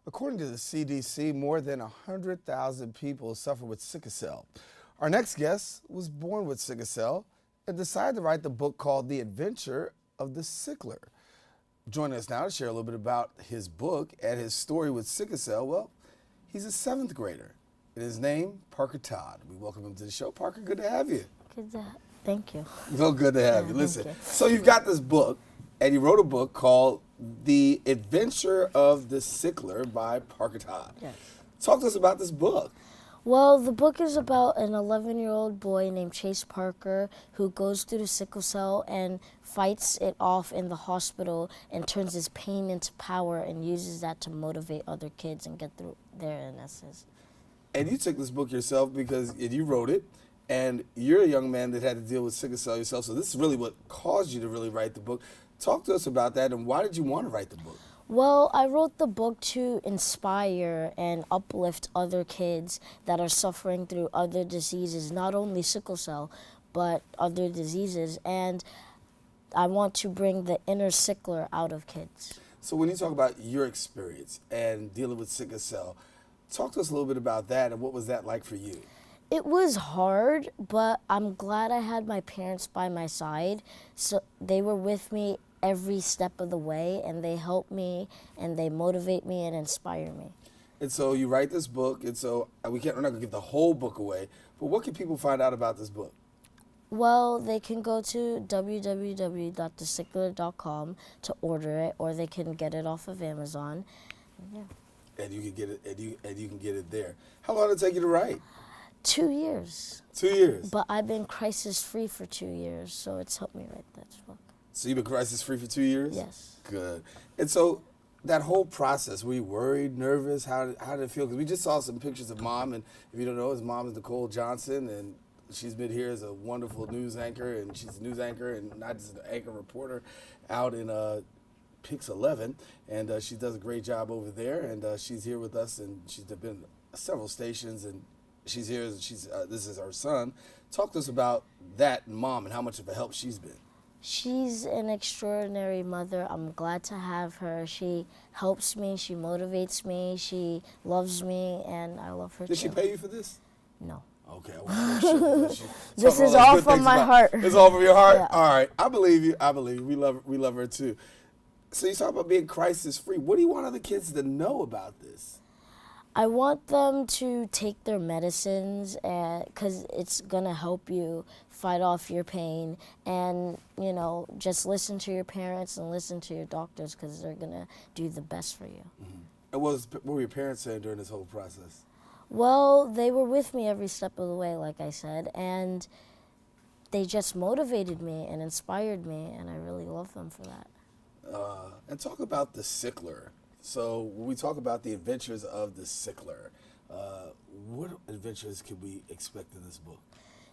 According to the CDC, more than 100,000 people suffer with sickle cell. Our next guest was born with sickle cell and decided to write the book called The Adventure of the SIckler. Joining us now to share a little bit about his book and his story with sickle cell, well, he's a 7th grader. And his name, Parker Todd. We welcome him to the show. Parker, good to have you. Thank you. So good to have you. Listen, you. so you've got this book, and you wrote a book called The Adventure of the SIckler by Parker Todd. Yes. Talk to us about this book. Well, the book is about an 11-year-old boy named Chase Parker who goes through the sickle cell and fights it off in the hospital and turns his pain into power and uses that to motivate other kids and get through their illnesses. And you took this book yourself because you wrote it, and you're a young man that had to deal with sickle cell yourself, so this is really what caused you to really write the book. Talk to us about that, and why did you want to write the book? Well, I wrote the book to inspire and uplift other kids that are suffering through other diseases, not only sickle cell, but other diseases. And I want to bring the inner sickler out of kids. So when you talk about your experience and dealing with sickle cell, talk to us a little bit about that, and what was that like for you? It was hard, but I'm glad I had my parents by my side. So they were with me every step of the way, and they help me, and they motivate me and inspire me. And so you write this book, and so we're not going to give the whole book away, but what can people find out about this book? Well, they can go to www.thesickler.com to order it, or they can get it off of Amazon. Yeah. And you can get it, and you can get it there. How long did it take you to write? 2 years. 2 years. But I've been crisis-free for 2 years, so it's helped me write this book. So you've been crisis-free for 2 years? Yes. Good. And so that whole process, were you worried, nervous? How did it feel? Because we just saw some pictures of Mom, and if you don't know, his mom is Nicole Johnson, and she's been here as a wonderful news anchor, and she's a news anchor and not just an anchor reporter out in Pix 11, and she does a great job over there, and she's here with us, and she's been several stations, and she's here. This is our son. Talk to us about that Mom and how much of a help she's been. She's an extraordinary mother. I'm glad to have her. She helps me, she motivates me, she loves me, and I love her too. Did she pay you for this? No. Okay, I want to make sure. This is all from my heart. It's all from your heart? Yeah. All right, I believe you. I believe you. We love her too. So you talk about being crisis-free. What do you want other kids to know about this? I want them to take their medicines because it's going to help you fight off your pain, and, you know, just listen to your parents and listen to your doctors because they're going to do the best for you. Mm-hmm. And what were your parents saying during this whole process? Well, they were with me every step of the way, like I said, and they just motivated me and inspired me, and I really love them for that. And talk about the SIckler. So when we talk about the adventures of the SIckler, what adventures can we expect in this book?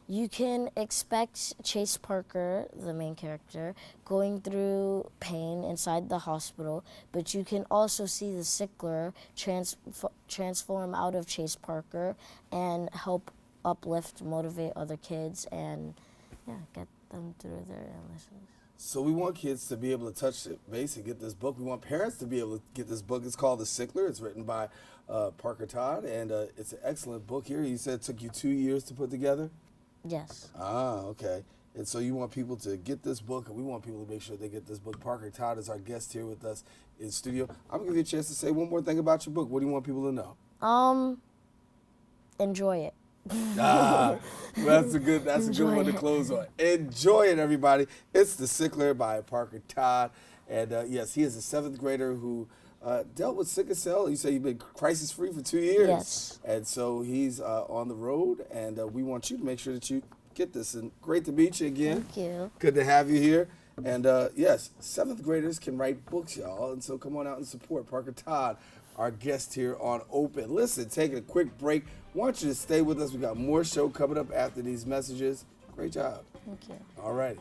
You can expect Chase Parker, the main character, going through pain inside the hospital, but you can also see the SIckler transform out of Chase Parker and help uplift, motivate other kids, and get them through their illnesses. So we want kids to be able to touch the base and get this book. We want parents to be able to get this book. It's called The SIckler. It's written by Parker Todd, and it's an excellent book here. You said it took you 2 years to put together? Yes. Ah, okay. And so you want people to get this book, and we want people to make sure they get this book. Parker Todd is our guest here with us in the studio. I'm going to give you a chance to say one more thing about your book. What do you want people to know? Enjoy it. Well, that's a good one to close on. Enjoy it, everybody. It's The SIckler by Parker Todd. And yes, he is a 7th grader who dealt with sickle cell. You say you've been crisis-free for 2 years. Yes. And so he's on the road, and we want you to make sure that you get this. And great to meet you again. Thank you. Good to have you here. And yes, 7th graders can write books, y'all. And so come on out and support Parker Todd, our guest here on Open. Listen, taking a quick break. Want you to stay with us. We got more show coming up after these messages. Great job. Thank you. All righty.